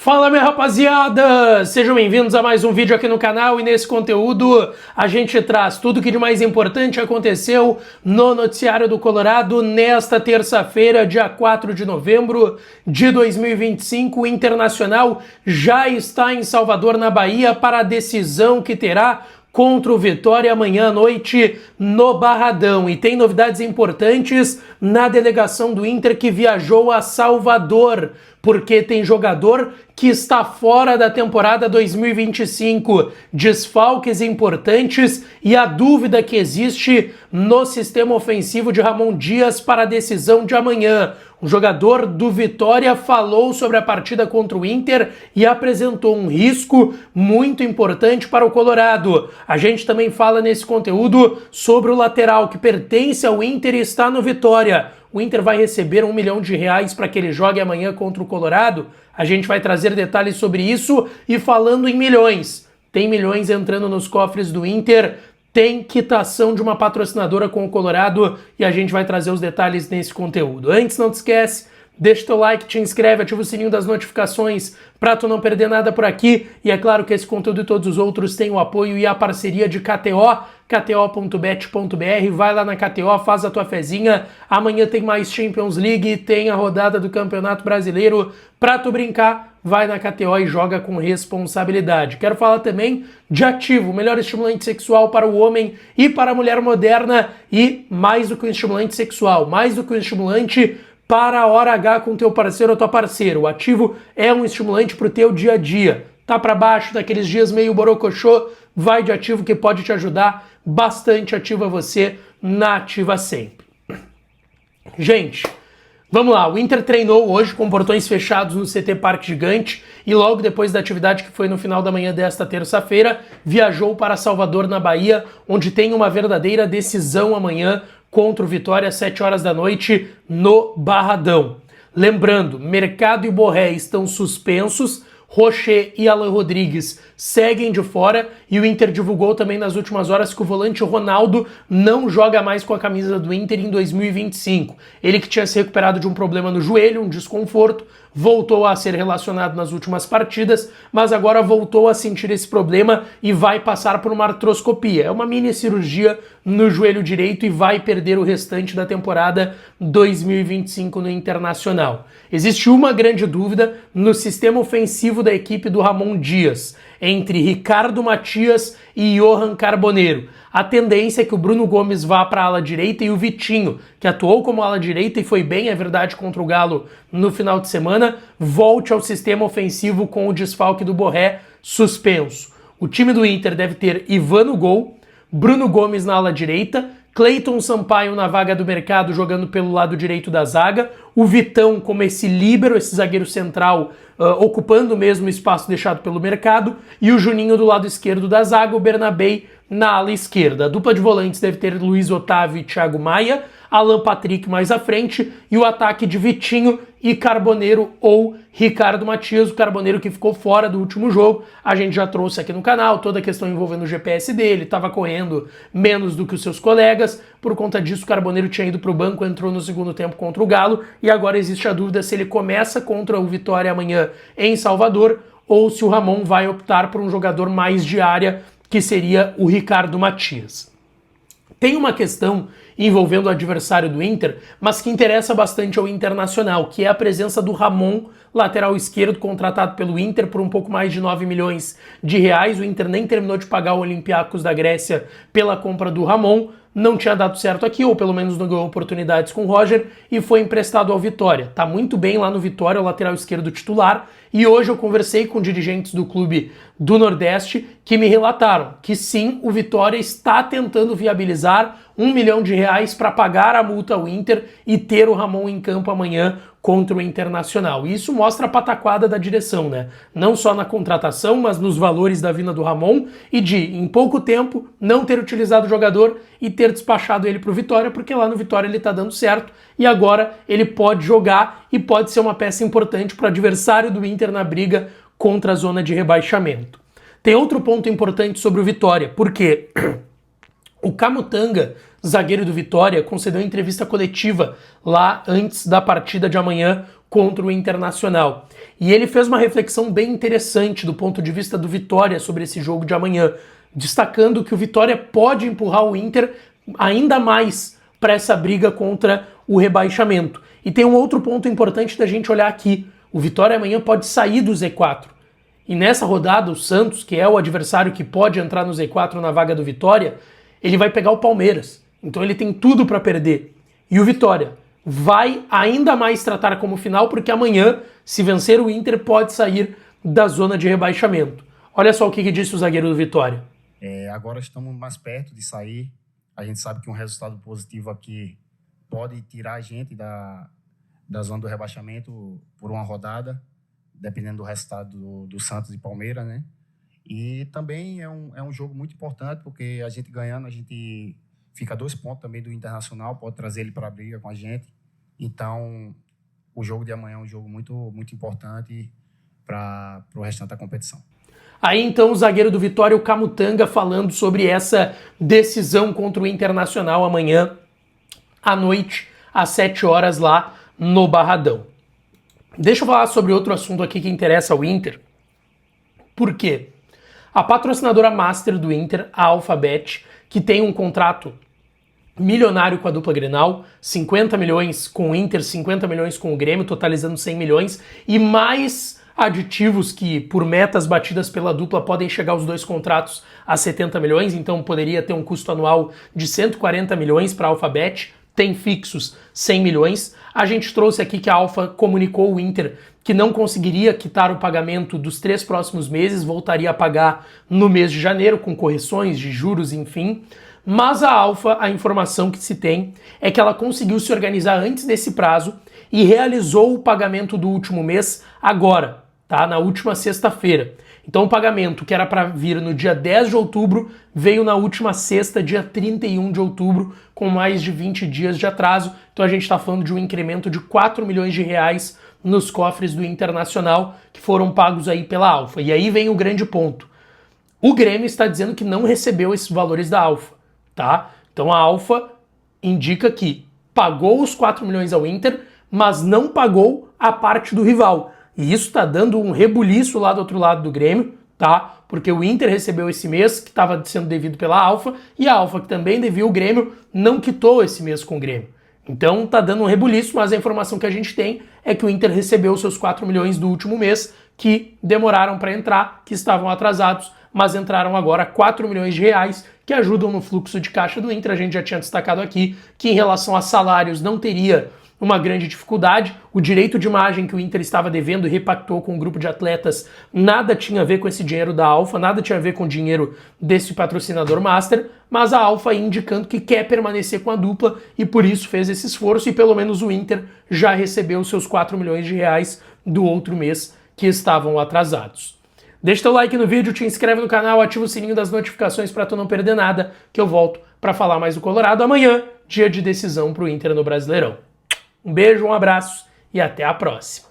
Fala, minha rapaziada! Sejam bem-vindos a mais um vídeo aqui no canal e nesse conteúdo a gente traz tudo o que de mais importante aconteceu no noticiário do Colorado nesta terça-feira, dia 4 de novembro de 2025. O Internacional já está em Salvador, na Bahia, para a decisão que terá contra o Vitória amanhã à noite no Barradão. E tem novidades importantes na delegação do Inter que viajou a Salvador, porque tem jogador que está fora da temporada 2025, desfalques importantes e a dúvida que existe no sistema ofensivo de Ramon Dias para a decisão de amanhã. O jogador do Vitória falou sobre a partida contra o Inter e apresentou um risco muito importante para o Colorado. A gente também fala nesse conteúdo sobre o lateral que pertence ao Inter e está no Vitória. O Inter vai receber R$1 milhão para que ele jogue amanhã contra o Colorado. A gente vai trazer detalhes sobre isso e falando em milhões. Tem milhões entrando nos cofres do Inter, tem quitação de uma patrocinadora com o Colorado e a gente vai trazer os detalhes nesse conteúdo. Antes, não te esquece, deixa teu like, te inscreve, ativa o sininho das notificações para tu não perder nada por aqui. E é claro que esse conteúdo e todos os outros têm o apoio e a parceria de KTO, kto.bet.br. Vai lá na KTO, faz a tua fezinha. Amanhã tem mais Champions League, tem a rodada do Campeonato Brasileiro. Pra tu brincar, vai na KTO e joga com responsabilidade. Quero falar também de Ativo, o melhor estimulante sexual para o homem e para a mulher moderna. E mais do que um estimulante sexual, mais do que um estimulante para a hora H com teu parceiro ou tua parceira. O Ativo é um estimulante para o teu dia a dia. Tá para baixo daqueles dias meio borocochô, vai de Ativo que pode te ajudar bastante. Ativa você na Ativa Sempre. Gente, vamos lá, o Inter treinou hoje com portões fechados no CT Parque Gigante e logo depois da atividade que foi no final da manhã desta terça-feira, viajou para Salvador, na Bahia, onde tem uma verdadeira decisão amanhã contra o Vitória às 7 horas da noite no Barradão. Lembrando, Mercado e Borré estão suspensos, Rocher e Alan Rodrigues seguem de fora e o Inter divulgou também nas últimas horas que o volante Ronaldo não joga mais com a camisa do Inter em 2025. Ele que tinha se recuperado de um problema no joelho, um desconforto, voltou a ser relacionado nas últimas partidas, mas agora voltou a sentir esse problema e vai passar por uma artroscopia. É uma mini cirurgia no joelho direito e vai perder o restante da temporada 2025 no Internacional. Existe uma grande dúvida no sistema ofensivo da equipe do Ramon Dias, entre Ricardo Matias e Johan Carboneiro. A tendência é que o Bruno Gomes vá para a ala direita e o Vitinho, que atuou como ala direita e foi bem, é verdade, contra o Galo no final de semana, volte ao sistema ofensivo com o desfalque do Borré suspenso. O time do Inter deve ter Ivan no gol, Bruno Gomes na ala direita, Cleiton Sampaio na vaga do Mercado jogando pelo lado direito da zaga, o Vitão como esse líbero, esse zagueiro central, ocupando o mesmo espaço deixado pelo Mercado, e o Juninho do lado esquerdo da zaga, o Bernabei na ala esquerda. A dupla de volantes deve ter Luiz Otávio e Thiago Maia, Alan Patrick mais à frente e o ataque de Vitinho e Carboneiro ou Ricardo Matias, o Carboneiro que ficou fora do último jogo. A gente já trouxe aqui no canal toda a questão envolvendo o GPS dele, estava correndo menos do que os seus colegas, por conta disso o Carboneiro tinha ido para o banco, entrou no segundo tempo contra o Galo e agora existe a dúvida se ele começa contra o Vitória amanhã em Salvador ou se o Ramon vai optar por um jogador mais de área, que seria o Ricardo Matias. Tem uma questão envolvendo o adversário do Inter, mas que interessa bastante ao Internacional, que é a presença do Ramon, lateral esquerdo, contratado pelo Inter por um pouco mais de 9 milhões de reais. O Inter nem terminou de pagar o Olympiacos da Grécia pela compra do Ramon, não tinha dado certo aqui, ou pelo menos não ganhou oportunidades com o Roger, e foi emprestado ao Vitória. Tá muito bem lá no Vitória, o lateral esquerdo titular, e hoje eu conversei com dirigentes do clube do Nordeste que me relataram que sim, o Vitória está tentando viabilizar R$1 milhão para pagar a multa ao Inter e ter o Ramon em campo amanhã contra o Internacional. E isso mostra a pataquada da direção, né? Não só na contratação, mas nos valores da vinda do Ramon e de, em pouco tempo, não ter utilizado o jogador e ter despachado ele para o Vitória, porque lá no Vitória ele está dando certo e agora ele pode jogar e pode ser uma peça importante para o adversário do Inter na briga contra a zona de rebaixamento. Tem outro ponto importante sobre o Vitória, porque o Camutanga zagueiro do Vitória, concedeu entrevista coletiva lá antes da partida de amanhã contra o Internacional. E ele fez uma reflexão bem interessante do ponto de vista do Vitória sobre esse jogo de amanhã, destacando que o Vitória pode empurrar o Inter ainda mais para essa briga contra o rebaixamento. E tem um outro ponto importante da gente olhar aqui. O Vitória amanhã pode sair do Z4. E nessa rodada, o Santos, que é o adversário que pode entrar no Z4 na vaga do Vitória, ele vai pegar o Palmeiras. Então ele tem tudo para perder. E o Vitória vai ainda mais tratar como final, porque amanhã, se vencer o Inter, pode sair da zona de rebaixamento. Olha só o que disse o zagueiro do Vitória. Agora estamos mais perto de sair. A gente sabe que um resultado positivo aqui pode tirar a gente da zona do rebaixamento por uma rodada, dependendo do resultado do Santos e Palmeiras, né? E também é um jogo muito importante, porque a gente ganhando, a gente fica 2 pontos também do Internacional, pode trazer ele para a briga com a gente. Então, o jogo de amanhã é um jogo muito, muito importante para o restante da competição. Aí então o zagueiro do Vitória, o Camutanga, falando sobre essa decisão contra o Internacional amanhã à noite, às 7 horas lá no Barradão. Deixa eu falar sobre outro assunto aqui que interessa ao Inter. Por quê? A patrocinadora master do Inter, a Alphabet, que tem um contrato milionário com a dupla Grenal, 50 milhões com o Inter, 50 milhões com o Grêmio, totalizando 100 milhões, e mais aditivos que, por metas batidas pela dupla, podem chegar os 2 contratos a 70 milhões, então poderia ter um custo anual de 140 milhões para a Alphabet, tem fixos 100 milhões. A gente trouxe aqui que a Alfa comunicou o Inter que não conseguiria quitar o pagamento dos 3 próximos meses, voltaria a pagar no mês de janeiro, com correções de juros, enfim. Mas a Alfa, a informação que se tem é que ela conseguiu se organizar antes desse prazo e realizou o pagamento do último mês agora, tá? Na última sexta-feira. Então o pagamento que era para vir no dia 10 de outubro veio na última sexta, dia 31 de outubro, com mais de 20 dias de atraso. Então a gente está falando de um incremento de 4 milhões de reais nos cofres do Internacional que foram pagos aí pela Alfa. E aí vem o grande ponto. O Grêmio está dizendo que não recebeu esses valores da Alfa, tá? Então a Alfa indica que pagou os 4 milhões ao Inter, mas não pagou a parte do rival. E isso está dando um rebuliço lá do outro lado do Grêmio, tá? Porque o Inter recebeu esse mês, que estava sendo devido pela Alfa, e a Alfa, que também devia o Grêmio, não quitou esse mês com o Grêmio. Então tá dando um rebuliço, mas a informação que a gente tem é que o Inter recebeu seus 4 milhões do último mês, que demoraram para entrar, que estavam atrasados, mas entraram agora 4 milhões de reais, que ajudam no fluxo de caixa do Inter. A gente já tinha destacado aqui que em relação a salários não teria uma grande dificuldade. O direito de imagem que o Inter estava devendo e repactou com o grupo de atletas nada tinha a ver com esse dinheiro da Alfa, nada tinha a ver com o dinheiro desse patrocinador master, mas a Alfa indicando que quer permanecer com a dupla e por isso fez esse esforço, e pelo menos o Inter já recebeu seus 4 milhões de reais do outro mês que estavam atrasados. Deixa teu like no vídeo, te inscreve no canal, ativa o sininho das notificações para tu não perder nada, que eu volto para falar mais do Colorado amanhã, dia de decisão para o Inter no Brasileirão. Um beijo, um abraço e até a próxima.